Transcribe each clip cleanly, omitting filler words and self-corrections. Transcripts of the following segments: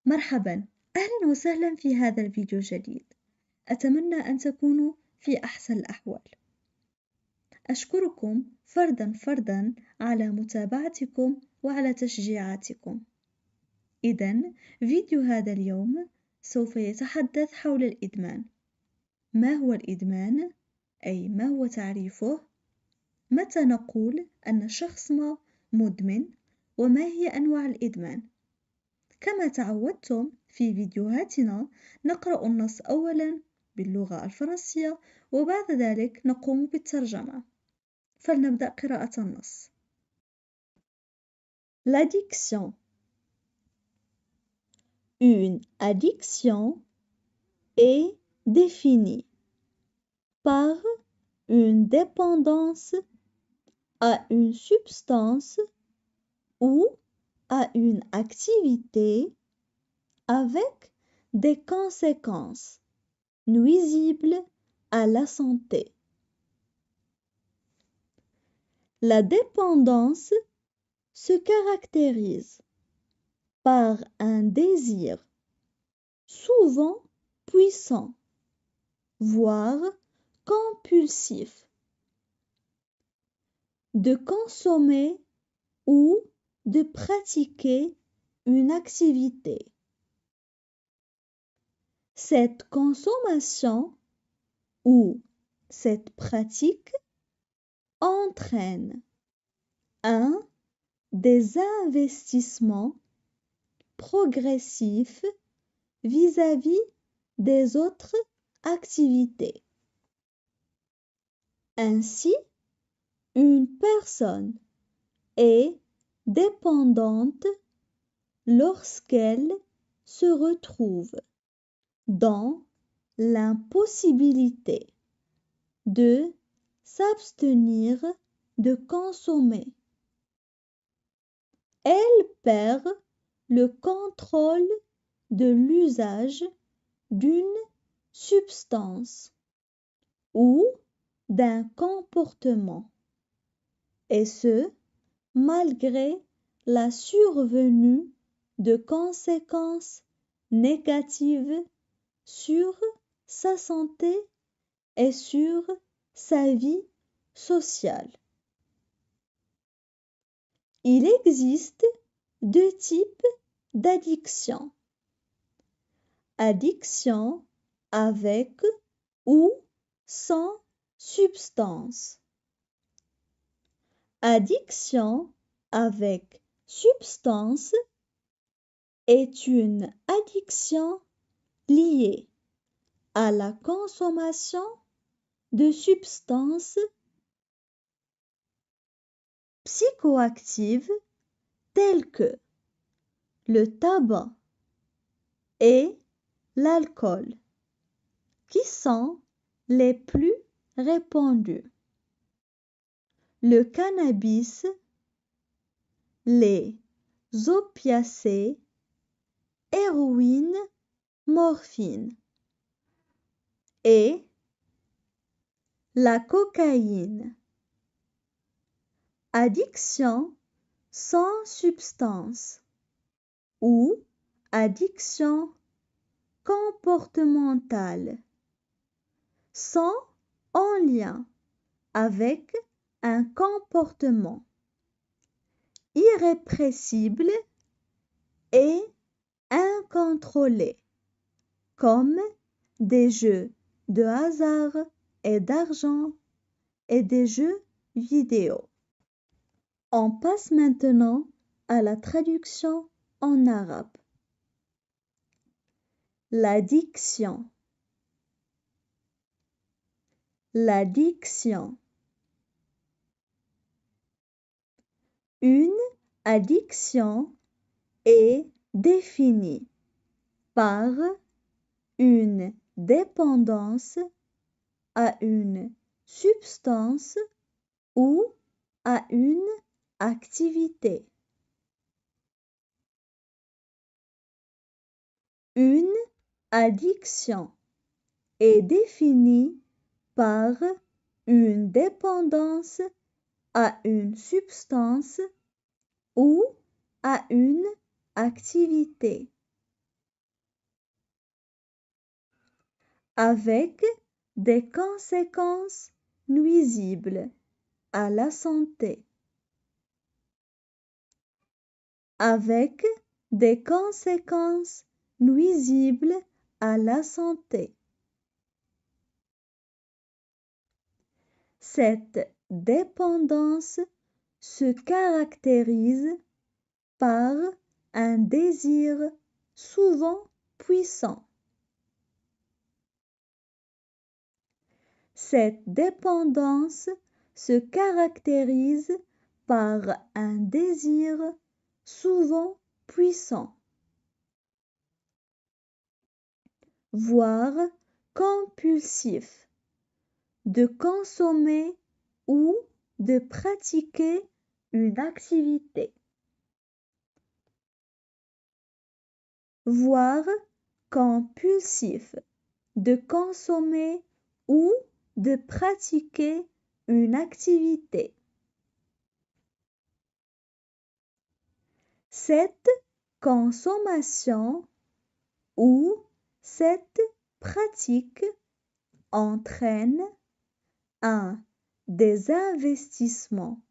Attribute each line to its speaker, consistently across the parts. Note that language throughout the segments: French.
Speaker 1: مرحبا، أهلا وسهلا في هذا الفيديو الجديد. أتمنى أن تكونوا في أحسن الأحوال. أشكركم فردا على متابعتكم وعلى تشجيعاتكم. إذن فيديو هذا اليوم سوف يتحدث حول الإدمان. ما هو الإدمان؟ أي ما هو تعريفه؟ متى نقول أن شخص ما مدمن؟ وما هي أنواع الإدمان؟ كما تعودتم في فيديوهاتنا نقرأ النص أولا باللغة الفرنسية وبعد ذلك نقوم بالترجمة. فلنبدأ قراءة النص. L'addiction. Une addiction est définie par une dépendance à une substance ou à une activité avec des conséquences nuisibles à la santé. La dépendance se caractérise par un désir souvent puissant, voire compulsif, de consommer ou de pratiquer une activité. Cette consommation ou cette pratique entraîne un désinvestissement progressif vis-à-vis des autres activités. Ainsi, une personne est dépendante lorsqu'elle se retrouve dans l'impossibilité de s'abstenir de consommer. Elle perd le contrôle de l'usage d'une substance ou d'un comportement, et ce, malgré la survenue de conséquences négatives sur sa santé et sur sa vie sociale. Il existe deux types d'addiction. Addiction avec ou sans substance. Addiction avec substance est une addiction liée à la consommation de substances psychoactives telles que le tabac et l'alcool, qui sont les plus répandus. Le cannabis, les opiacés, héroïne, morphine et la cocaïne. Addiction sans substance ou addiction comportementale sont en lien avec un comportement irrépressible et incontrôlé, comme des jeux de hasard et d'argent et des jeux vidéo. On passe maintenant à la traduction en arabe. L'addiction. L'addiction. Une addiction est définie par une dépendance à une substance ou à une activité. Une addiction est définie par une dépendance à une substance ou à une activité. avec des conséquences nuisibles à la santé. Avec des conséquences nuisibles à la santé. Cette dépendance se caractérise par un désir souvent puissant. Cette dépendance se caractérise par un désir souvent puissant, voire compulsif, de consommer ou de pratiquer une activité. Voire compulsif, de consommer ou de pratiquer une activité. Cette consommation ou cette pratique entraîne un désinvestissement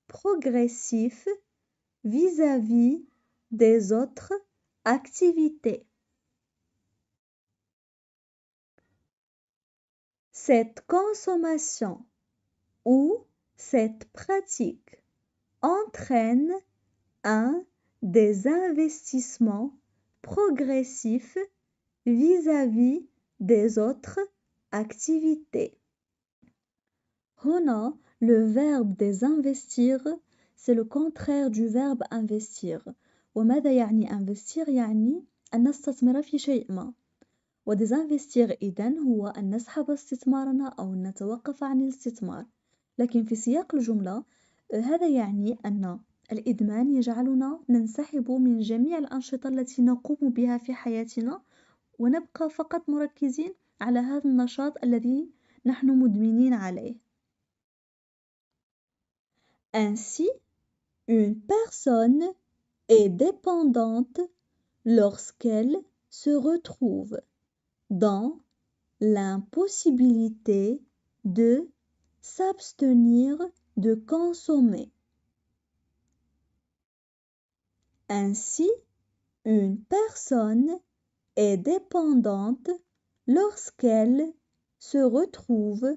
Speaker 1: progressif vis-à-vis des autres activités. Cette consommation ou cette pratique entraîne un désinvestissement progressif vis-à-vis des autres activités. هنا le verbe désinvestir c'est le contraire du verbe investir. وماذا يعني investir؟ يعني أن نستثمر في شيء ما. وديزانفستير إذن هو أن نسحب استثمارنا أو نتوقف عن الاستثمار. لكن في سياق الجملة هذا يعني أن الإدمان يجعلنا ننسحب من جميع الأنشطة التي نقوم بها في حياتنا ونبقى فقط مركزين على هذا النشاط الذي نحن مدمنين عليه. Ainsi, une personne est dépendante lorsqu'elle se retrouve dans l'impossibilité de s'abstenir de consommer. Ainsi, une personne est dépendante lorsqu'elle se retrouve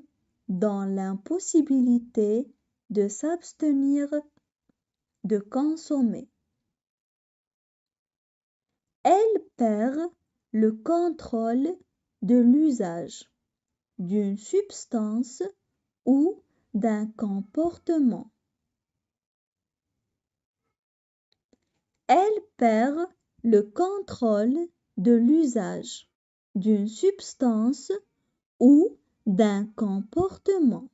Speaker 1: dans l'impossibilité de s'abstenir de consommer. Elle perd le contrôle de l'usage d'une substance ou d'un comportement. Elle perd le contrôle de l'usage d'une substance ou d'un comportement.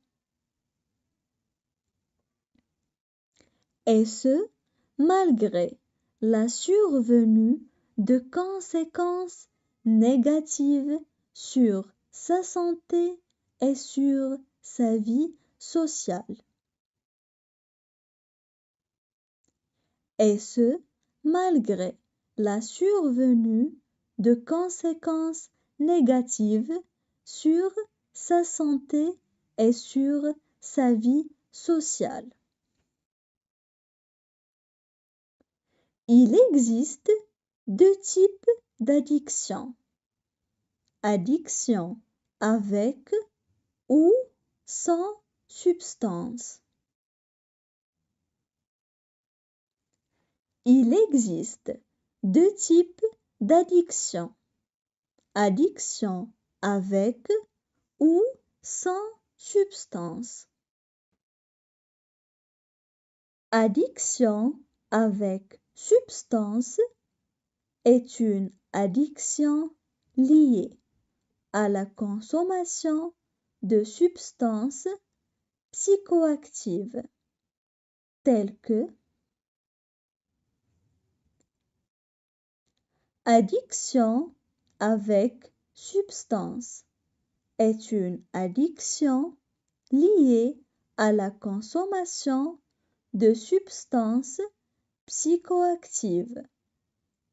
Speaker 1: Et ce, malgré la survenue de conséquences négatives sur sa santé et sur sa vie sociale. Et ce, malgré la survenue de conséquences négatives sur sa santé et sur sa vie sociale. Il existe deux types d'addiction. Addiction avec ou sans substance. Il existe deux types d'addiction. Addiction avec ou sans substance. Addiction avec substance est une addiction liée à la consommation de substances psychoactives telles que addiction avec substance est une addiction liée à la consommation de substances psychoactives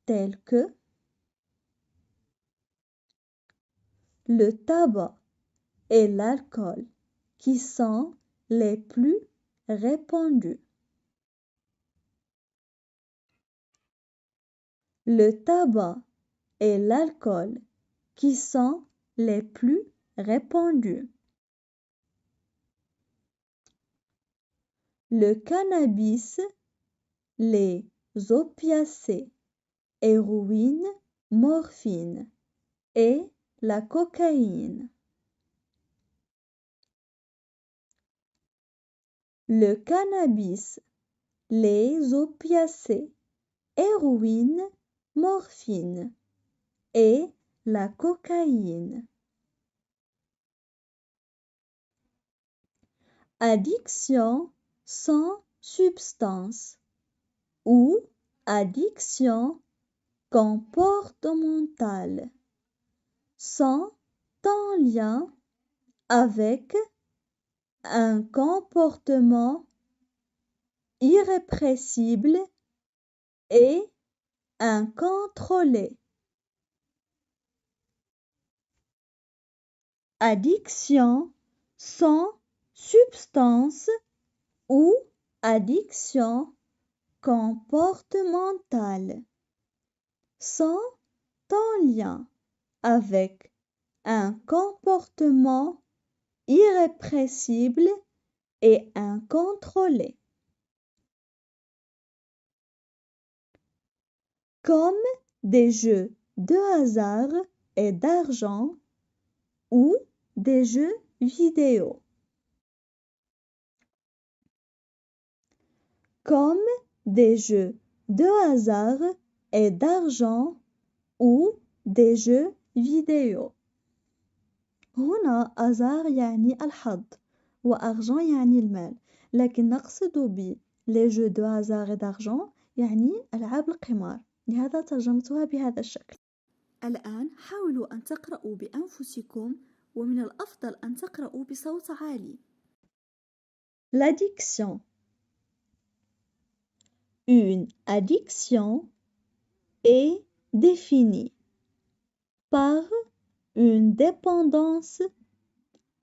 Speaker 1: telles que le tabac et l'alcool qui sont les plus répandus. Le tabac et l'alcool qui sont les plus répandus. Le cannabis, les opiacés, héroïne, morphine et la cocaïne. Le cannabis, les opiacés, héroïne, morphine et la cocaïne. Addiction sans substance ou addiction comportementale sont en lien avec un comportement irrépressible et incontrôlé. Addiction sans substance ou addiction comportementale sont en lien avec un comportement irrépressible et incontrôlé. Comme des jeux de hasard et d'argent ou des jeux vidéo. Comme des jeux de hasard et d'argent ou des jeux vidéo. هنا hasard يعني الحظ وargent يعني المال، لكن نقصد ب les jeux de hasard et d'argent يعني ألعاب القمار، لهذا ترجمتها بهذا الشكل. الآن حاولوا أن تقرأوا بأنفسكم، ومن الأفضل أن تقرأوا بصوت عالي. L'addiction. Une addiction est définie par une dépendance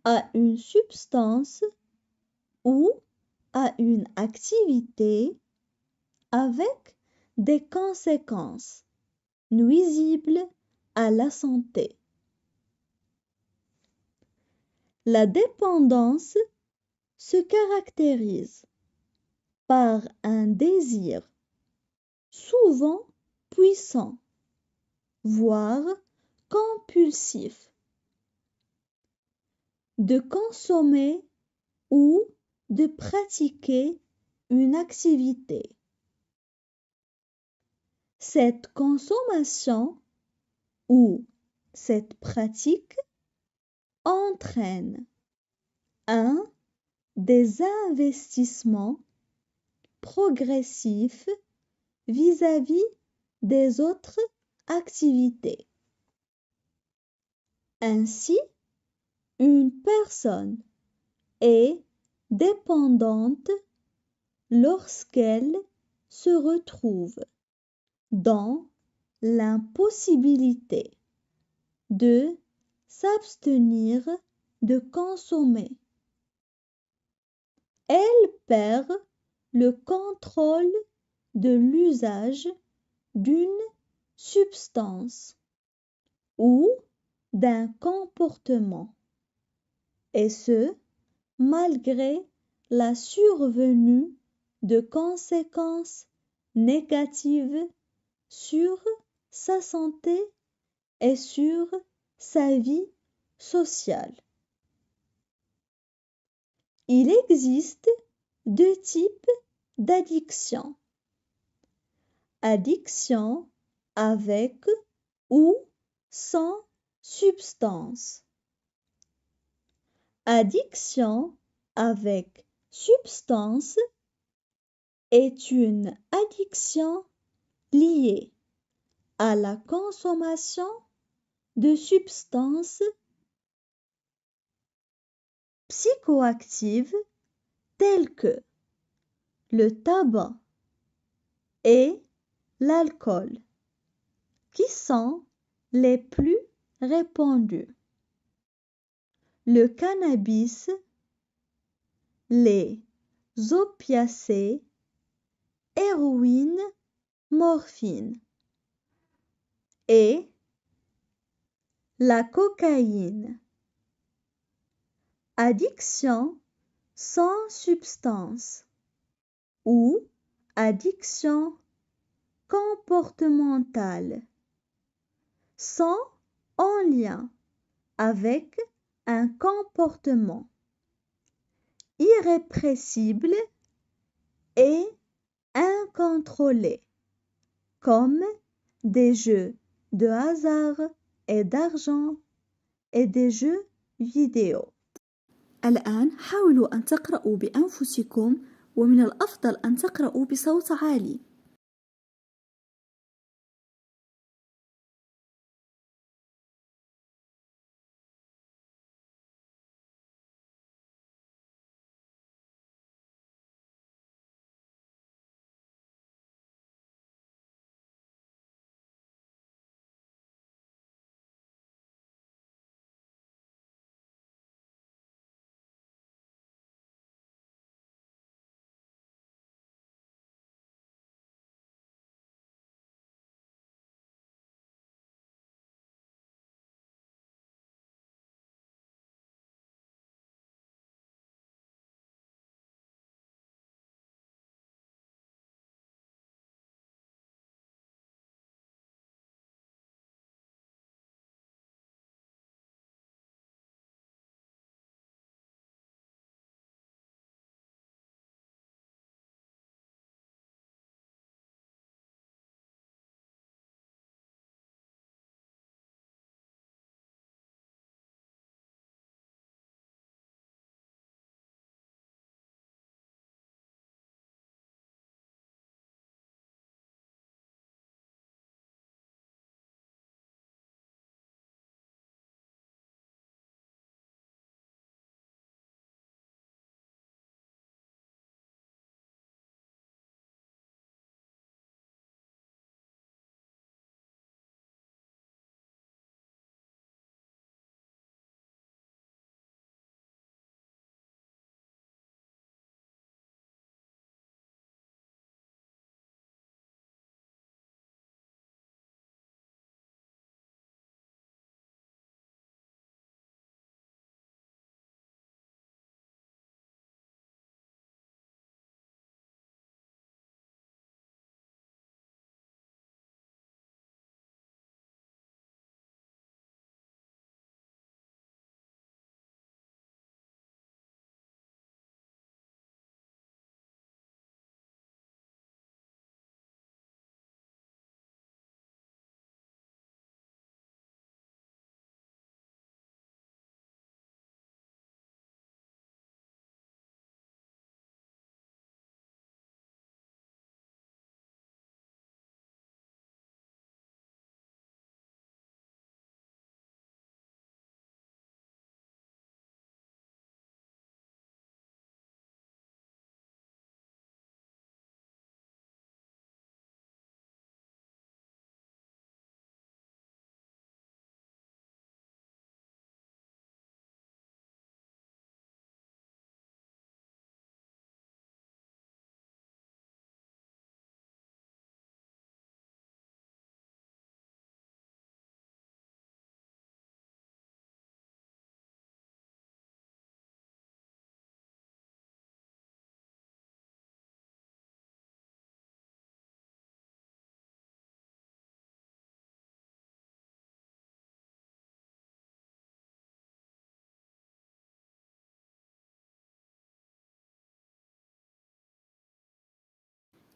Speaker 1: à une substance ou à une activité avec des conséquences nuisibles à la santé. La dépendance se caractérise par un désir souvent puissant, voire compulsif, de consommer ou de pratiquer une activité. Cette consommation ou cette pratique entraîne un désinvestissement progressif vis-à-vis des autres activités. Ainsi, une personne est dépendante lorsqu'elle se retrouve dans l'impossibilité de s'abstenir de consommer. Elle perd le contrôle de l'usage d'une substance ou d'un comportement, et ce, malgré la survenue de conséquences négatives sur sa santé et sur sa vie sociale. Il existe deux types d'addiction. Addiction avec ou sans substance. Addiction avec substance est une addiction liée à la consommation de substances psychoactives telles que le tabac et l'alcool, qui sont les plus répandus. le cannabis, les opiacés, héroïne, morphine et la cocaïne. Addiction sans substance ou addiction comportementale sont en lien avec un comportement irrépressible et incontrôlé, comme des jeux de hasard et d'argent et des jeux vidéo.
Speaker 2: الآن حاولوا أن تقرأوا بأنفسكم ومن الأفضل أن تقرأوا بصوت عالي.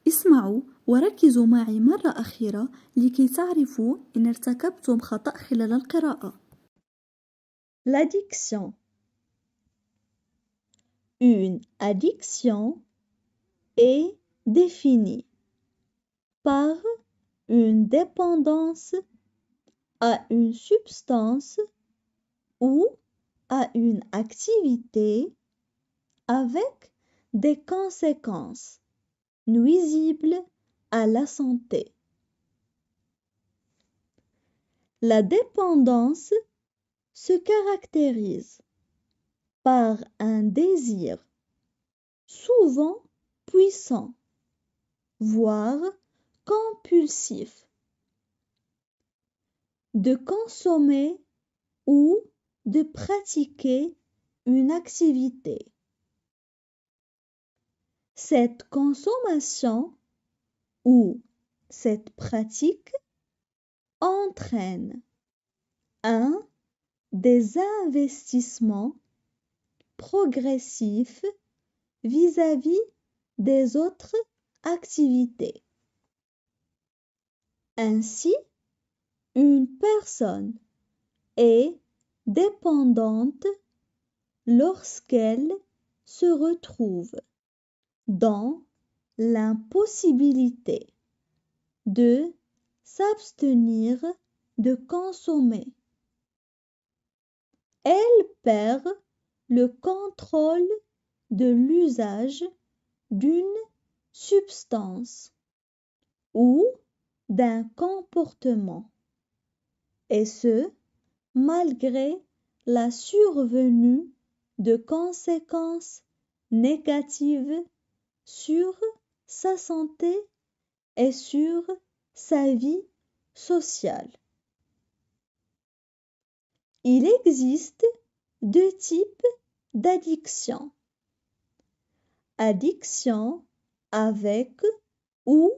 Speaker 2: اسمعوا وركزوا معي مرة أخيرة لكي تعرفوا إن ارتكبتم خطأ خلال القراءة.
Speaker 1: L'addiction. Une addiction est définie par une dépendance à une substance ou à une activité avec des conséquences nuisibles à la santé. La dépendance se caractérise par un désir souvent puissant, voire compulsif, de consommer ou de pratiquer une activité. Cette consommation ou cette pratique entraîne un désinvestissement progressif vis-à-vis des autres activités. Ainsi, une personne est dépendante lorsqu'elle se retrouve dans l'impossibilité de s'abstenir de consommer. Elle perd le contrôle de l'usage d'une substance ou d'un comportement, et ce, malgré la survenue de conséquences négatives sur sa santé et sur sa vie sociale. Il existe deux types d'addiction. Addiction avec ou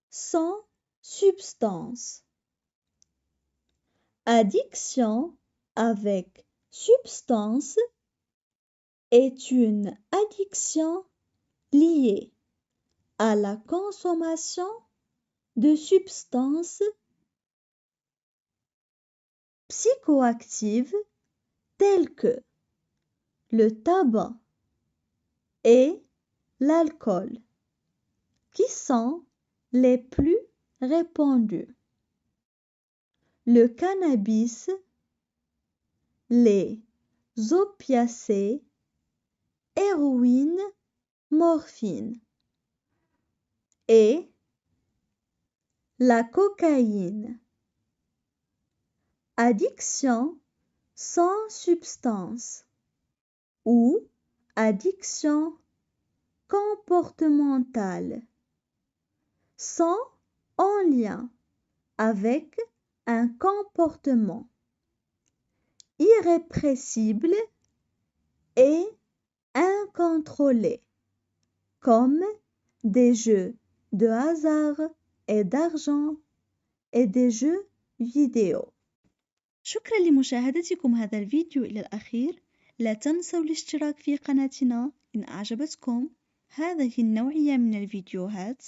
Speaker 1: sans substance. Addiction avec substance est une addiction liée à la consommation de substances psychoactives telles que le tabac et l'alcool, qui sont les plus répandus. Le cannabis, les opiacés, héroïne, morphine et la cocaïne. Addiction sans substance ou addiction comportementale sont en lien avec un comportement irrépressible et incontrôlé, comme des jeux de hasard et d'argent et des jeux vidéo.
Speaker 2: شكرا لمشاهدتكم هذا الفيديو إلى الأخير. لا تنسوا الاشتراك في قناتنا إن أعجبتكم هذه النوعية من الفيديوهات،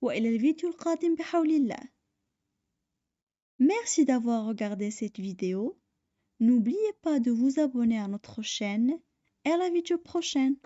Speaker 2: وإلى الفيديو القادم بحول الله. Merci d'avoir regardé cette vidéo. N'oubliez pas de vous abonner à notre chaîne et à la vidéo prochaine.